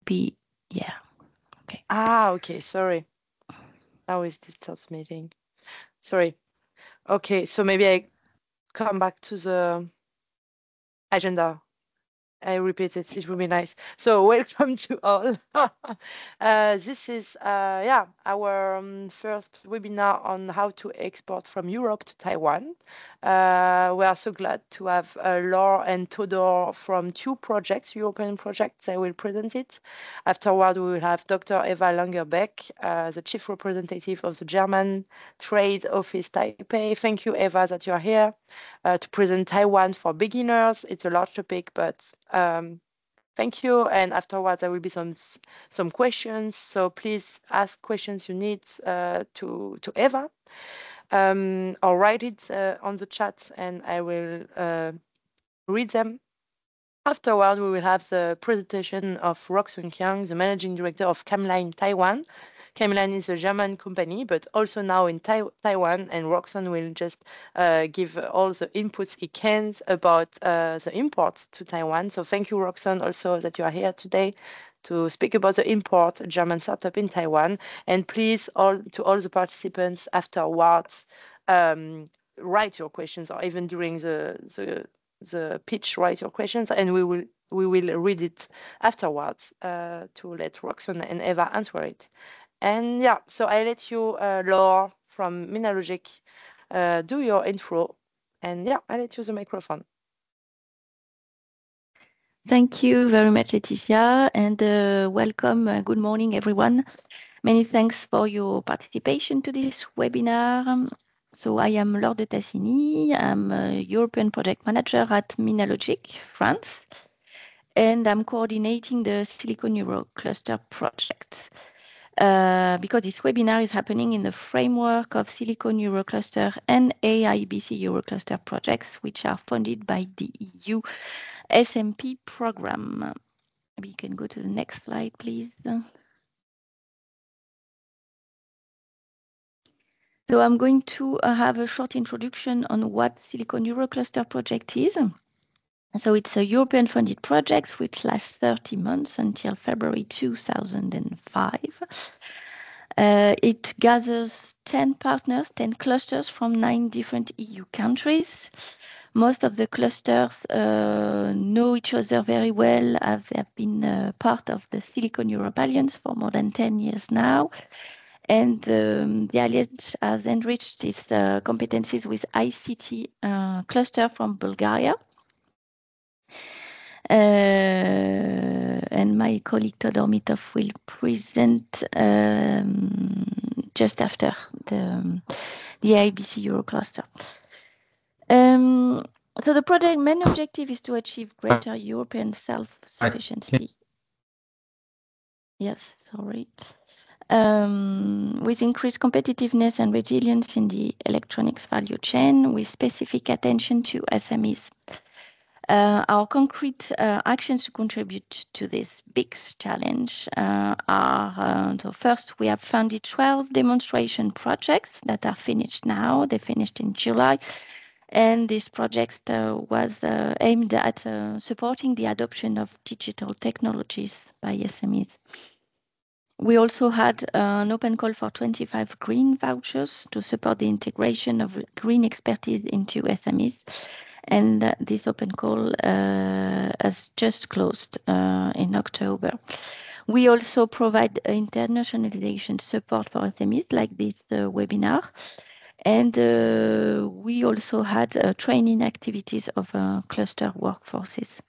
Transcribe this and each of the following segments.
be, yeah. Okay. Ah, okay, sorry. How is this starts meeting? Sorry. Okay, so maybe I come back to the agenda. I repeat it, it will be nice. So welcome to all. This is our first webinar on how to export from Europe to Taiwan. We are so glad to have Laure and Todor from two projects, European projects. I will present it. Afterward, we will have Dr. Eva Langebeck, the chief representative of the German Trade Office Taipei. Thank you, Eva, that you are here to present Taiwan for beginners. It's a large topic, but thank you. And afterwards, there will be some questions. So please ask questions you need to Eva, or write it on the chat, and I will read them. Afterward, we will have the presentation of Rockson Kiong, the managing director of Camline Taiwan. Camline is a German company, but also now in Taiwan, and Rockson will just give all the inputs he can about the imports to Taiwan. So thank you, Rockson, also that you are here today to speak about the import German startup in Taiwan. And please, to all the participants afterwards, write your questions, or even during the pitch, write your questions, and we will read it afterwards to let Rockson and Eva answer it. And yeah, so I let you, Laure from Technologique, do your intro. And yeah, I let you the microphone. Thank you very much, Laetitia, and welcome. Good morning, everyone. Many thanks for your participation to this webinar. So I am Laure de Tassigny. I'm a European project manager at Technologique, France, and I'm coordinating the Silicon Eurocluster project. Because this webinar is happening in the framework of Silicon Eurocluster and AIBC Eurocluster projects, which are funded by the EU SMP program. Maybe you can go to the next slide, please. So I'm going to have a short introduction on what Silicon Eurocluster project is. So it's a European funded project which lasts 30 months until February 2005. It gathers 10 partners, 10 clusters from 9 different EU countries. Most of the clusters know each other very well, as they have been part of the Silicon Europe Alliance for more than 10 years now. And the Alliance has enriched its competencies with ICT cluster from Bulgaria. And my colleague Todor Mitov will present just after the IBC Eurocluster. So the project main objective is to achieve greater European self-sufficiency. Yes, sorry. With increased competitiveness and resilience in the electronics value chain, with specific attention to SMEs. Our concrete actions to contribute to this big challenge are, so first we have funded 12 demonstration projects that are finished now. They finished in July. And this project was aimed at supporting the adoption of digital technologies by SMEs. We also had an open call for 25 green vouchers to support the integration of green expertise into SMEs. And this open call has just closed in October. We also provide internationalization support for SMEs like this webinar. And we also had training activities of cluster workforces.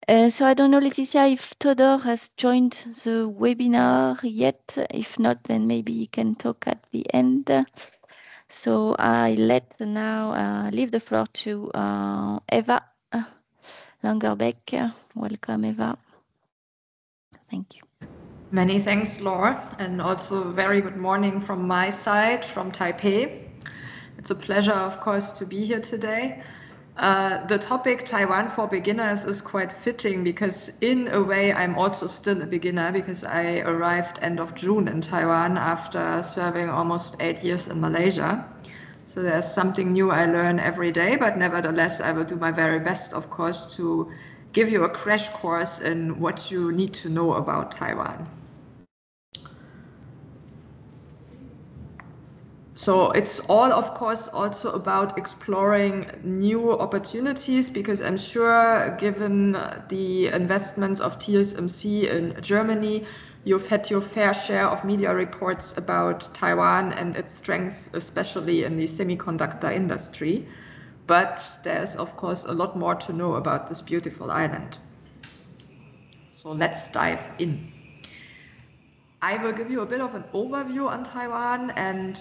So I don't know, Laetitia, if Todor has joined the webinar yet. If not, then maybe you can talk at the end. So I leave the floor to Eva Langebeck. Welcome, Eva. Thank you. Many thanks, Laure, and also very good morning from my side, from Taipei. It's a pleasure, of course, to be here today. The topic Taiwan for beginners is quite fitting because in a way I'm also still a beginner because I arrived end of June in Taiwan after serving almost 8 years in Malaysia. So there's something new I learn every day, but nevertheless I will do my very best, of course, to give you a crash course in what you need to know about Taiwan. So it's all, of course, also about exploring new opportunities, because I'm sure, given the investments of TSMC in Germany, you've had your fair share of media reports about Taiwan and its strengths, especially in the semiconductor industry. But there's, of course, a lot more to know about this beautiful island. So let's dive in. I will give you a bit of an overview on Taiwan and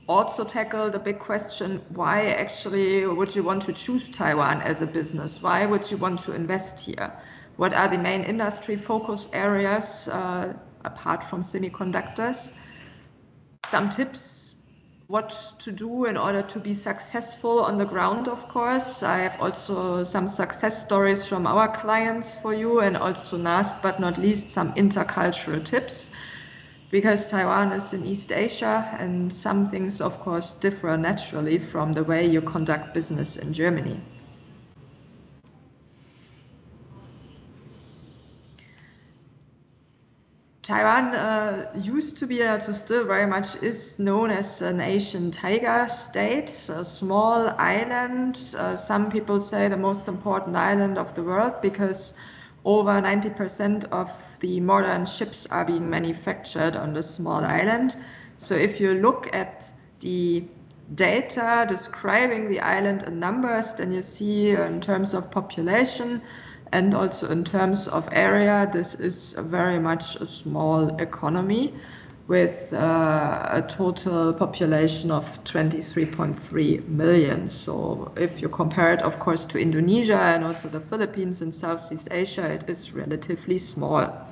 also tackle the big question, why actually would you want to choose Taiwan as a business? Why would you want to invest here? What are the main industry focus areas apart from semiconductors? Some tips, what to do in order to be successful on the ground, of course. I have also some success stories from our clients for you, and also last but not least, some intercultural tips. Because Taiwan is in East Asia, and some things, of course, differ naturally from the way you conduct business in Germany. Taiwan used to be, also still very much is, known as an Asian tiger state, a small island. Some people say the most important island of the world, because over 90% of the modern ships are being manufactured on this small island. So if you look at the data describing the island in numbers, then you see in terms of population and also in terms of area, this is very much a small economy with a total population of 23.3 million. So if you compare it, of course, to Indonesia and also the Philippines in Southeast Asia, it is relatively small.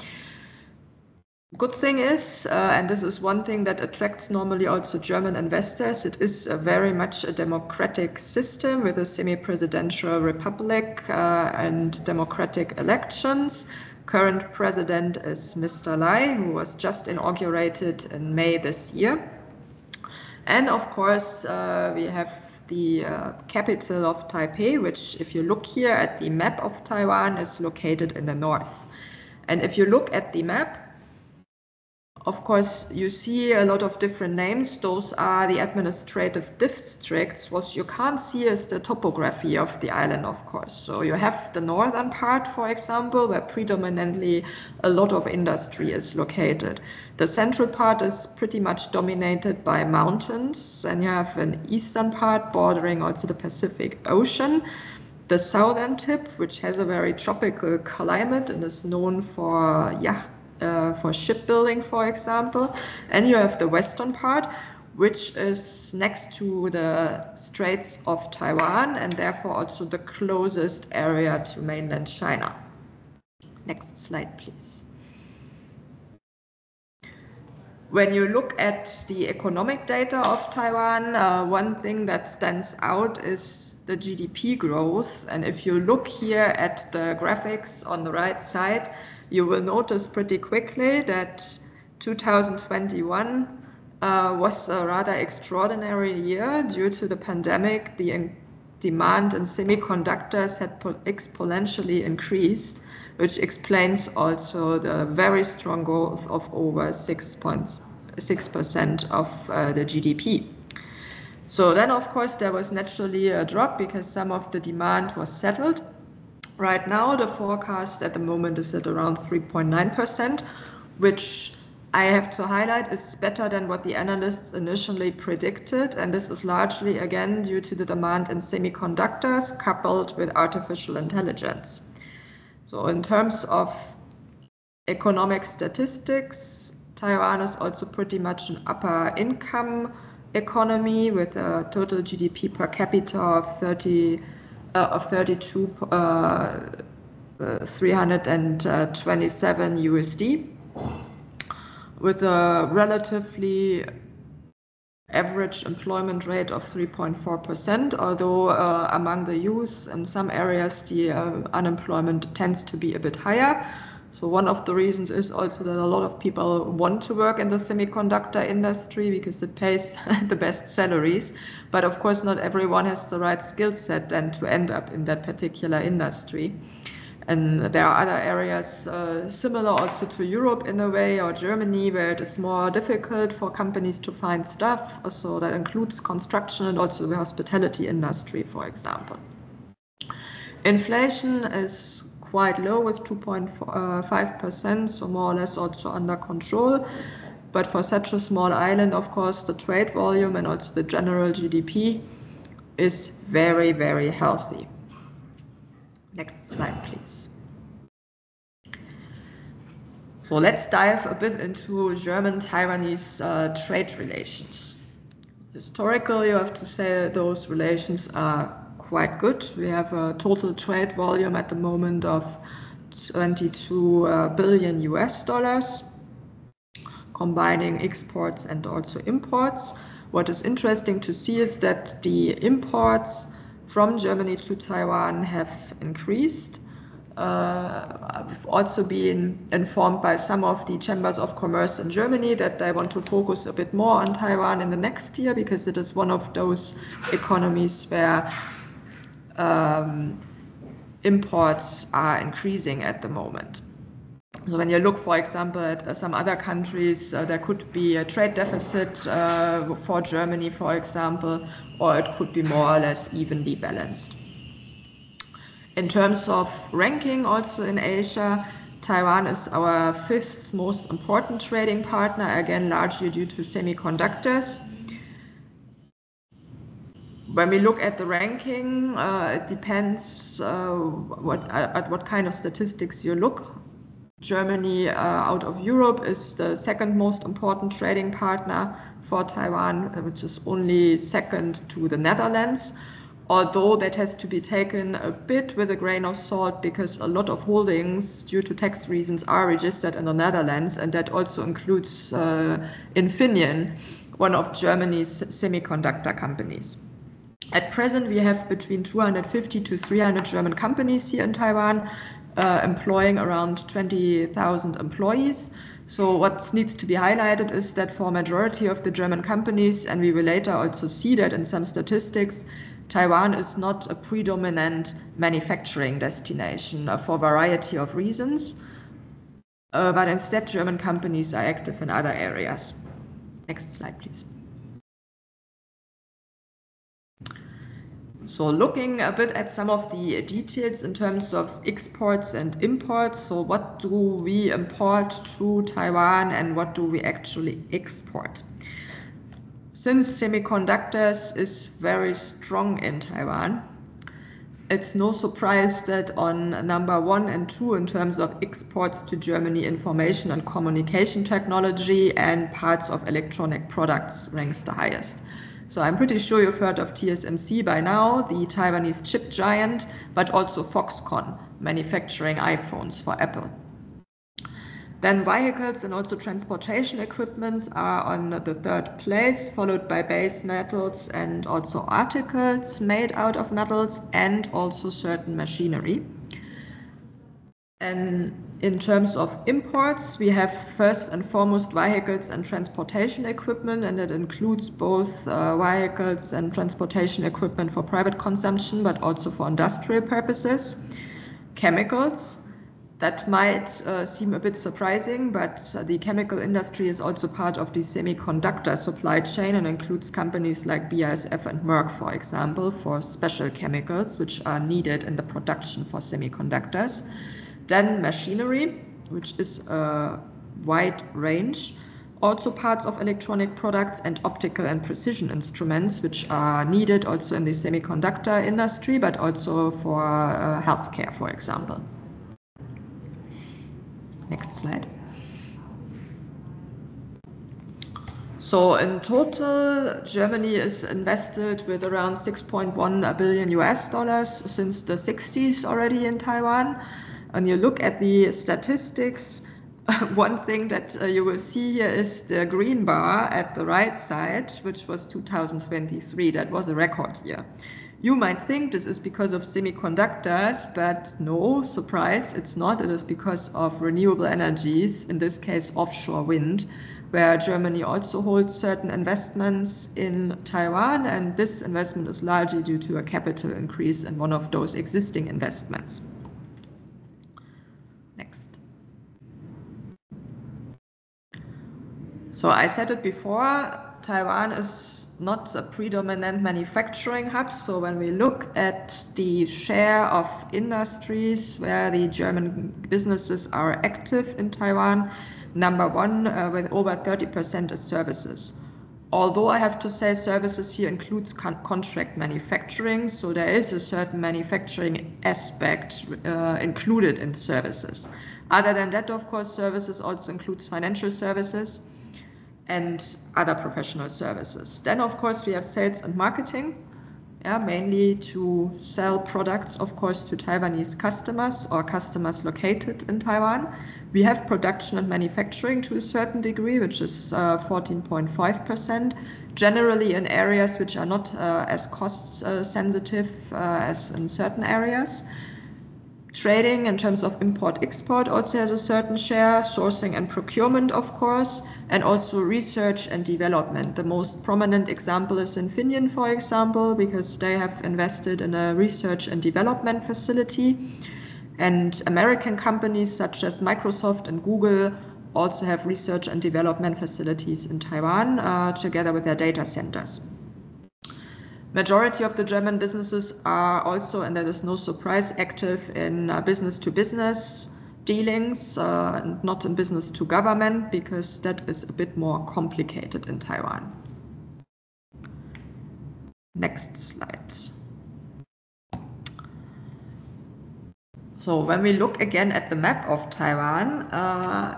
Good thing is, and this is one thing that attracts normally also German investors, it is very much a democratic system with a semi-presidential republic and democratic elections. Current president is Mr. Lai, who was just inaugurated in May this year. And of course, we have the capital of Taipei, which, if you look here at the map of Taiwan, is located in the north. And if you look at the map, of course, you see a lot of different names. Those are the administrative districts. What you can't see is the topography of the island, of course. So you have the northern part, for example, where predominantly a lot of industry is located. The central part is pretty much dominated by mountains, and you have an eastern part bordering also the Pacific Ocean. The southern tip, which has a very tropical climate and is known for shipbuilding, for example. And you have the western part, which is next to the Straits of Taiwan and therefore also the closest area to mainland China. Next slide, please. When you look at the economic data of Taiwan, one thing that stands out is the GDP growth. And if you look here at the graphics on the right side, you will notice pretty quickly that 2021 was a rather extraordinary year due to the pandemic. The demand in semiconductors had exponentially increased, which explains also the very strong growth of over 6.6% of the GDP. So then, of course, there was naturally a drop because some of the demand was settled. Right now, the forecast at the moment is at around 3.9%, which I have to highlight is better than what the analysts initially predicted. And this is largely, again, due to the demand in semiconductors coupled with artificial intelligence. So in terms of economic statistics, Taiwan is also pretty much an upper income economy with a total GDP per capita of 327 USD, with a relatively average employment rate of 3.4%, although among the youth in some areas the unemployment tends to be a bit higher. So one of the reasons is also that a lot of people want to work in the semiconductor industry because it pays the best salaries. But of course, not everyone has the right skill set then to end up in that particular industry. And there are other areas similar also to Europe in a way, or Germany, where it is more difficult for companies to find staff. So that includes construction and also the hospitality industry, for example. Inflation is quite low with 2.5%, so more or less also under control. But for such a small island, of course, the trade volume and also the general GDP is very, very healthy. Next slide, please. So let's dive a bit into German-Taiwanese trade relations. Historically, you have to say those relations are quite good. We have a total trade volume at the moment of 22 billion US dollars, combining exports and also imports. What is interesting to see is that the imports from Germany to Taiwan have increased. I've also been informed by some of the chambers of commerce in Germany that they want to focus a bit more on Taiwan in the next year, because it is one of those economies where imports are increasing at the moment. So when you look, for example, at some other countries, there could be a trade deficit for Germany, for example, or it could be more or less evenly balanced. In terms of ranking also in Asia, Taiwan is our 5th most important trading partner, again largely due to semiconductors. When we look at the ranking, it depends at what kind of statistics you look. Germany out of Europe is the 2nd most important trading partner for Taiwan, which is only 2nd to the Netherlands. Although that has to be taken a bit with a grain of salt, because a lot of holdings, due to tax reasons, are registered in the Netherlands, and that also includes Infineon, one of Germany's semiconductor companies. At present, we have between 250 to 300 German companies here in Taiwan, employing around 20,000 employees. So what needs to be highlighted is that for a majority of the German companies, and we will later also see that in some statistics, Taiwan is not a predominant manufacturing destination for a variety of reasons, but instead German companies are active in other areas. Next slide, please. So looking a bit at some of the details in terms of exports and imports. So what do we import to Taiwan and what do we actually export? Since semiconductors is very strong in Taiwan, it's no surprise that on number 1 and 2 in terms of exports to Germany, information and communication technology and parts of electronic products ranks the highest. So I'm pretty sure you've heard of TSMC by now, the Taiwanese chip giant, but also Foxconn, manufacturing iPhones for Apple. Then vehicles and also transportation equipments are on the 3rd place, followed by base metals and also articles made out of metals and also certain machinery. And in terms of imports, we have first and foremost vehicles and transportation equipment, and it includes both vehicles and transportation equipment for private consumption, but also for industrial purposes. Chemicals. That might seem a bit surprising, but the chemical industry is also part of the semiconductor supply chain and includes companies like BASF and Merck, for example, for special chemicals which are needed in the production for semiconductors. Then machinery, which is a wide range, also parts of electronic products and optical and precision instruments, which are needed also in the semiconductor industry, but also for healthcare, for example. Next slide. So in total, Germany is invested with around 6.1 billion US dollars since the 60s already in Taiwan. And you look at the statistics, one thing that you will see here is the green bar at the right side, which was 2023. That was a record year. You might think this is because of semiconductors, but no, surprise, it's not. It is because of renewable energies, in this case offshore wind, where Germany also holds certain investments in Taiwan, and this investment is largely due to a capital increase in one of those existing investments. So I said it before, Taiwan is not a predominant manufacturing hub. So when we look at the share of industries where the German businesses are active in Taiwan, number one with over 30% is services. Although I have to say services here includes contract manufacturing, so there is a certain manufacturing aspect included in services. Other than that, of course, services also includes financial services and other professional services. Then, of course, we have sales and marketing, mainly to sell products, of course, to Taiwanese customers or customers located in Taiwan. We have production and manufacturing to a certain degree, which is 14.5%, generally in areas which are not as cost sensitive as in certain areas. Trading in terms of import-export also has a certain share, sourcing and procurement, of course, and also research and development. The most prominent example is Infineon, for example, because they have invested in a research and development facility. And American companies such as Microsoft and Google also have research and development facilities in Taiwan, together with their data centers. Majority of the German businesses are also, and that is no surprise, active in business-to-business dealings, and not in business to government, because that is a bit more complicated in Taiwan. Next slide. So when we look again at the map of Taiwan,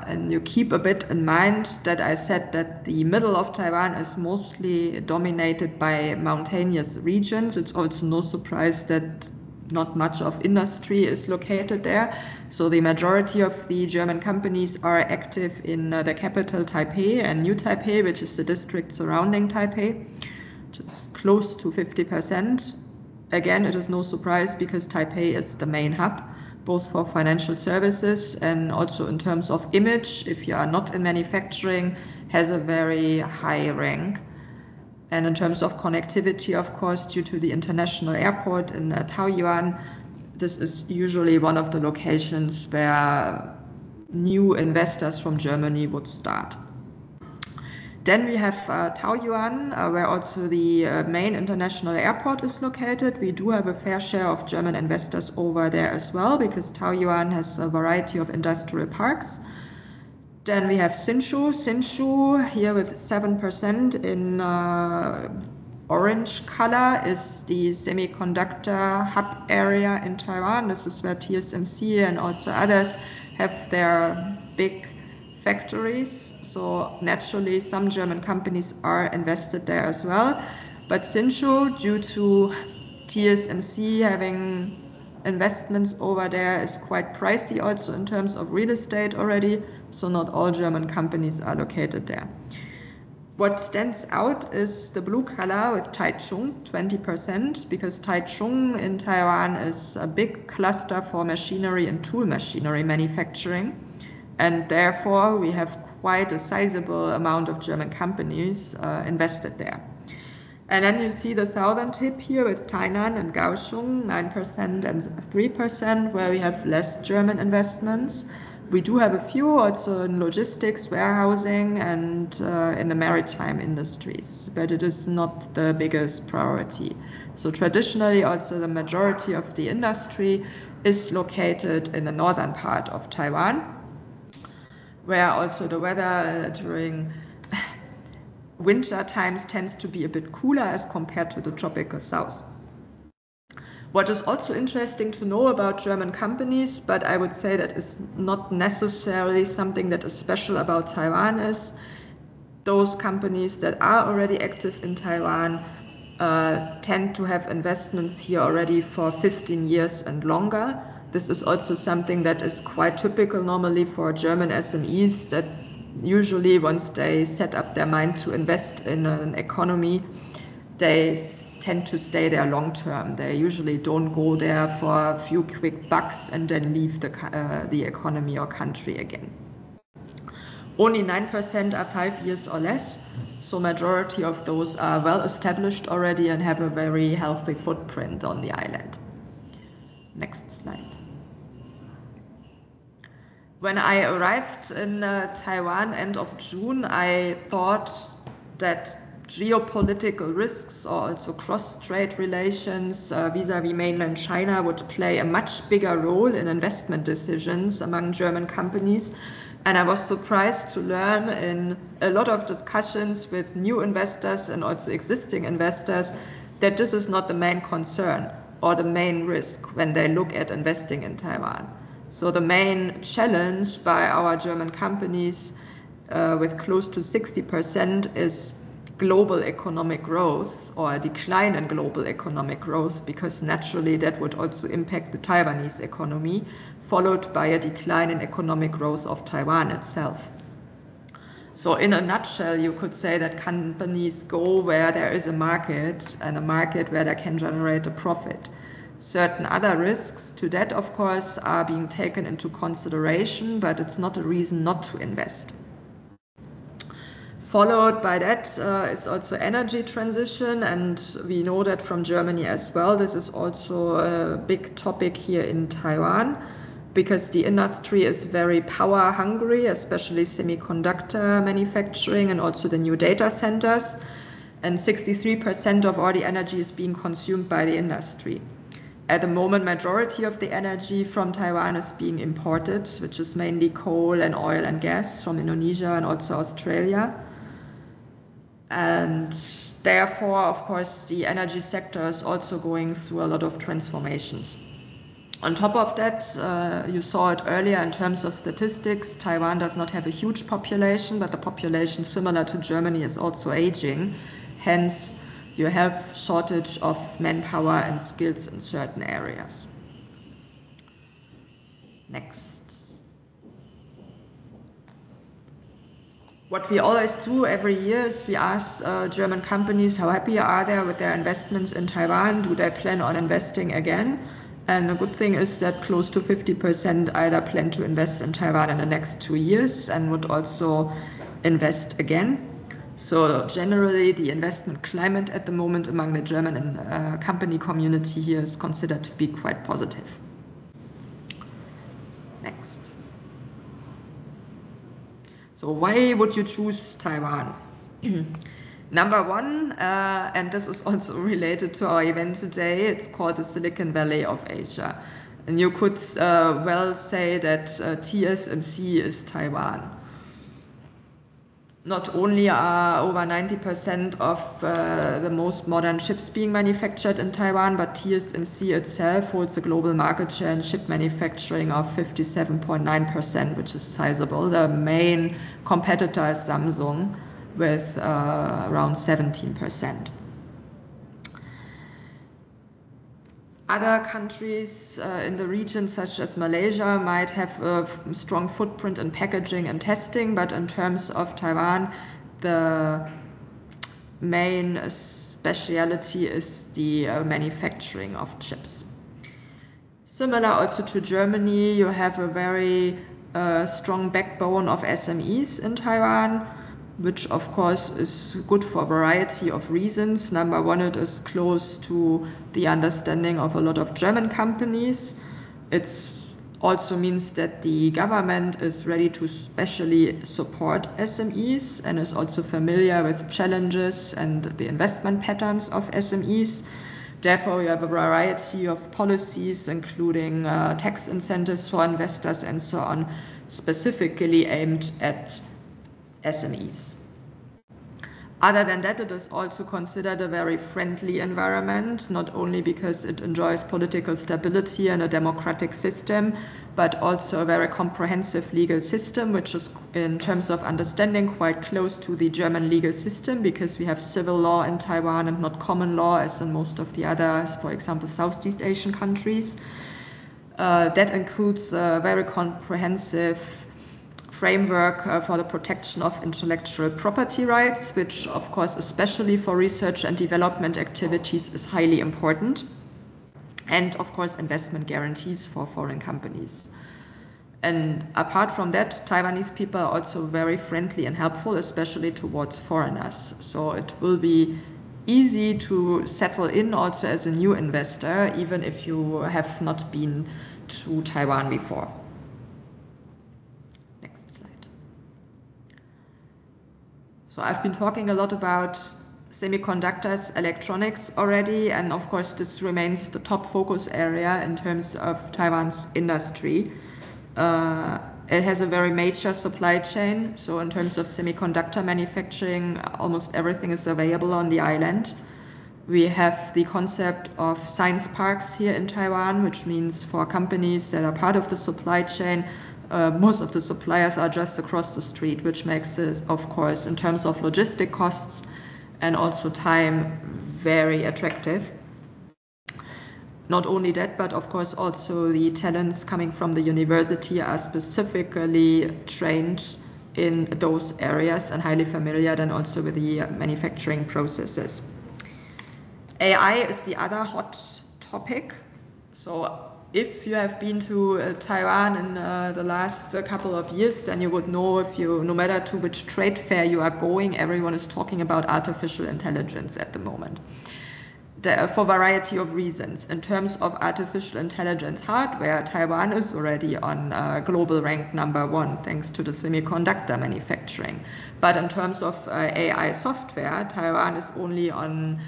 and you keep a bit in mind that I said that the middle of Taiwan is mostly dominated by mountainous regions, it's also no surprise that not much of industry is located there. So the majority of the German companies are active in the capital Taipei and New Taipei, which is the district surrounding Taipei, which is close to 50%. Again, it is no surprise because Taipei is the main hub, both for financial services and also in terms of image, if you are not in manufacturing, has a very high rank. And in terms of connectivity, of course, due to the international airport in Taoyuan, this is usually one of the locations where new investors from Germany would start. Then we have Taoyuan, where also the main international airport is located. We do have a fair share of German investors over there as well, because Taoyuan has a variety of industrial parks. Then we have Hsinchu here with 7% in orange color is the semiconductor hub area in Taiwan. This is where TSMC and also others have their big factories. So naturally, some German companies are invested there as well. But Hsinchu, due to TSMC having investments over there, is quite pricey also in terms of real estate already. So not all German companies are located there. What stands out is the blue color with Taichung, 20%, because Taichung in Taiwan is a big cluster for machinery and tool machinery manufacturing. And therefore, we have quite a sizable amount of German companies invested there. And then you see the southern tip here with Tainan and Kaohsiung, 9% and 3%, where we have less German investments. We do have a few also in logistics, warehousing, and in the maritime industries, but it is not the biggest priority. So traditionally, also the majority of the industry is located in the northern part of Taiwan, where also the weather during winter times tends to be a bit cooler as compared to the tropical south. What is also interesting to know about German companies, but I would say that is not necessarily something that is special about Taiwan, is those companies that are already active in Taiwan tend to have investments here already for 15 years and longer. This is also something that is quite typical normally for German SMEs, that usually once they set up their mind to invest in an economy, they tend to stay there long term. They usually don't go there for a few quick bucks and then leave the economy or country again. Only 9% are 5 years or less, so majority of those are well established already and have a very healthy footprint on the island. Next slide. When I arrived in Taiwan end of June, I thought that geopolitical risks or also cross-trade relations vis-à-vis mainland China would play a much bigger role in investment decisions among German companies. And I was surprised to learn in a lot of discussions with new investors and also existing investors that this is not the main concern or the main risk when they look at investing in Taiwan. So the main challenge by our German companies with close to 60% is global economic growth or a decline in global economic growth, because naturally that would also impact the Taiwanese economy, followed by a decline in economic growth of Taiwan itself. So in a nutshell, you could say that companies go where there is a market, and a market where they can generate a profit. Certain other risks to that, of course, are being taken into consideration, but it's not a reason not to invest. Followed by that is also energy transition, and we know that from Germany as well. This is also a big topic here in Taiwan, because the industry is very power hungry, especially semiconductor manufacturing and also the new data centers. And 63% of all the energy is being consumed by the industry. At the moment, majority of the energy from Taiwan is being imported, which is mainly coal and oil and gas from Indonesia and also Australia. And therefore, of course, the energy sector is also going through a lot of transformations. On top of that, you saw it earlier in terms of statistics, Taiwan does not have a huge population, but the population, similar to Germany, is also aging. Hence, you have shortage of manpower and skills in certain areas. Next. What we always do every year is we ask German companies how happy are they with their investments in Taiwan. Do they plan on investing again? And the good thing is that close to 50% either plan to invest in Taiwan in the next 2 years and would also invest again. So generally, the investment climate at the moment among the German company community here is considered to be quite positive. Next. So why would you choose Taiwan? Number one, and this is also related to our event today, it's called the Silicon Valley of Asia. And you could well say that TSMC is Taiwan. Not only are over 90% of the most modern chips being manufactured in Taiwan, but TSMC itself holds a global market share in chip manufacturing of 57.9%, which is sizable. The main competitor is Samsung with around 17%. Other countries in the region, such as Malaysia, might have a strong footprint in packaging and testing, but in terms of Taiwan, the main speciality is the manufacturing of chips. Similar also to Germany, you have a very strong backbone of SMEs in Taiwan, which of course is good for a variety of reasons. Number one, it is close to the understanding of a lot of German companies. It also means that the government is ready to specially support SMEs and is also familiar with challenges and the investment patterns of SMEs. Therefore, you have a variety of policies, including tax incentives for investors and so on, specifically aimed at SMEs. Other than that, it is also considered a very friendly environment, not only because it enjoys political stability and a democratic system, but also a very comprehensive legal system, which is, in terms of understanding, quite close to the German legal system, because we have civil law in Taiwan and not common law as in most of the others, for example, Southeast Asian countries. That includes a very comprehensive framework for the protection of intellectual property rights, which of course, especially for research and development activities, is highly important. And of course, investment guarantees for foreign companies. And apart from that, Taiwanese people are also very friendly and helpful, especially towards foreigners. So it will be easy to settle in also as a new investor, even if you have not been to Taiwan before. Next slide. So I've been talking a lot about semiconductors, electronics already, and of course this remains the top focus area in terms of Taiwan's industry. It has a very major supply chain, so in terms of semiconductor manufacturing, almost everything is available on the island. We have the concept of science parks here in Taiwan, which means for companies that are part of the supply chain, most of the suppliers are just across the street, which makes it, of course, in terms of logistic costs and also time, very attractive. Not only that, but of course also the talents coming from the university are specifically trained in those areas and highly familiar then also with the manufacturing processes. AI is the other hot topic. So if you have been to Taiwan in the last couple of years, then you would know, if you, no matter to which trade fair you are going, everyone is talking about artificial intelligence at the moment. For a variety of reasons. In terms of artificial intelligence hardware, Taiwan is already on global rank #1 thanks to the semiconductor manufacturing. But in terms of AI software, Taiwan is only on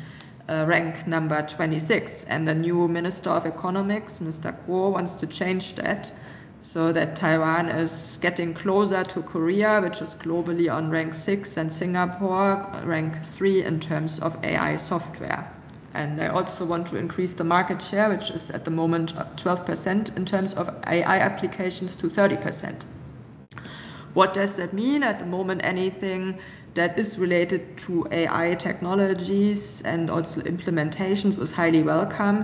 rank number 26, and the new Minister of Economics, Mr. Kuo, wants to change that so that Taiwan is getting closer to Korea, which is globally on rank 6, and Singapore rank 3 in terms of AI software. And they also want to increase the market share, which is at the moment 12% in terms of AI applications, to 30%. What does that mean? At the moment, anything that is related to AI technologies and also implementations is highly welcome.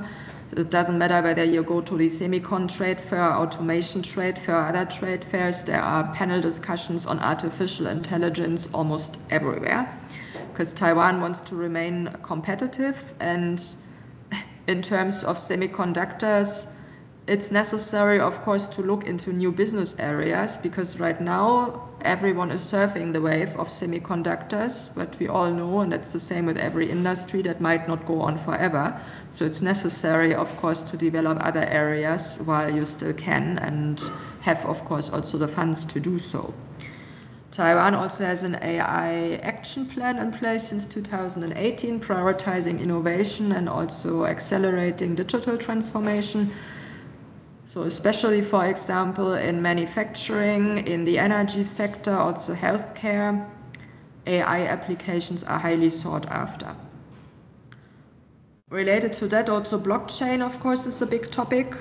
It doesn't matter whether you go to the semicon trade fair, automation trade fair, other trade fairs, there are panel discussions on artificial intelligence almost everywhere, because Taiwan wants to remain competitive. And in terms of semiconductors, it's necessary, of course, to look into new business areas, because right now everyone is surfing the wave of semiconductors, but we all know, and that's the same with every industry, that might not go on forever. So it's necessary, of course, to develop other areas while you still can, and have, of course, also the funds to do so. Taiwan also has an AI action plan in place since 2018, prioritizing innovation and also accelerating digital transformation. So especially, for example, in manufacturing, in the energy sector, also healthcare, AI applications are highly sought after. Related to that, also blockchain, of course, is a big topic.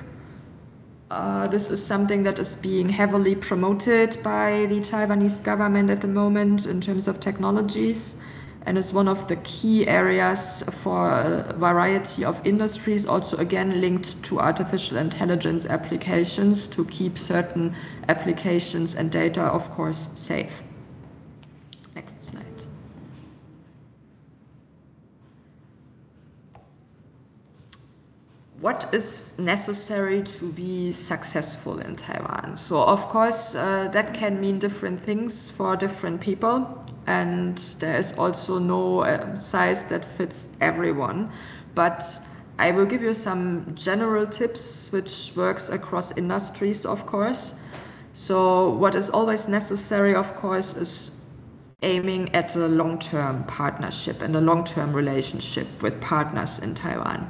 This is something that is being heavily promoted by the Taiwanese government at the moment in terms of technologies, and is one of the key areas for a variety of industries, also again linked to artificial intelligence applications, to keep certain applications and data, of course, safe. Next slide. What is necessary to be successful in Taiwan? So of course that can mean different things for different people, and there is also no size that fits everyone. But I will give you some general tips which works across industries, of course. So what is always necessary, of course, is aiming at a long-term partnership and a long-term relationship with partners in Taiwan,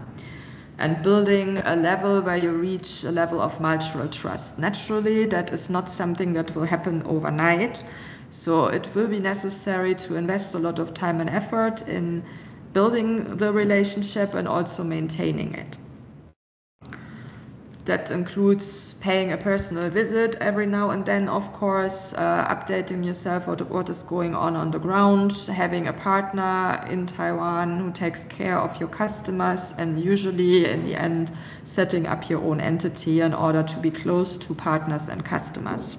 and building a level where you reach a level of mutual trust. Naturally, that is not something that will happen overnight. So it will be necessary to invest a lot of time and effort in building the relationship and also maintaining it. That includes paying a personal visit every now and then, of course, updating yourself what is going on the ground, having a partner in Taiwan who takes care of your customers, and usually in the end setting up your own entity in order to be close to partners and customers.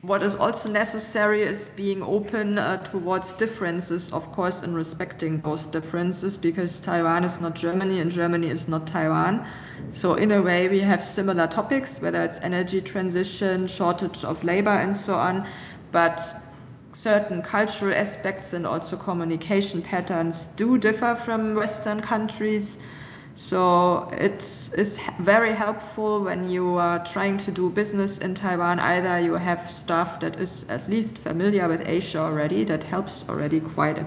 What is also necessary is being open towards differences, of course, and respecting those differences, because Taiwan is not Germany and Germany is not Taiwan. So in a way we have similar topics, whether it's energy transition, shortage of labor and so on, but certain cultural aspects and also communication patterns do differ from Western countries. So it is very helpful when you are trying to do business in Taiwan. Either you have staff that is at least familiar with Asia already, that helps already quite a bit.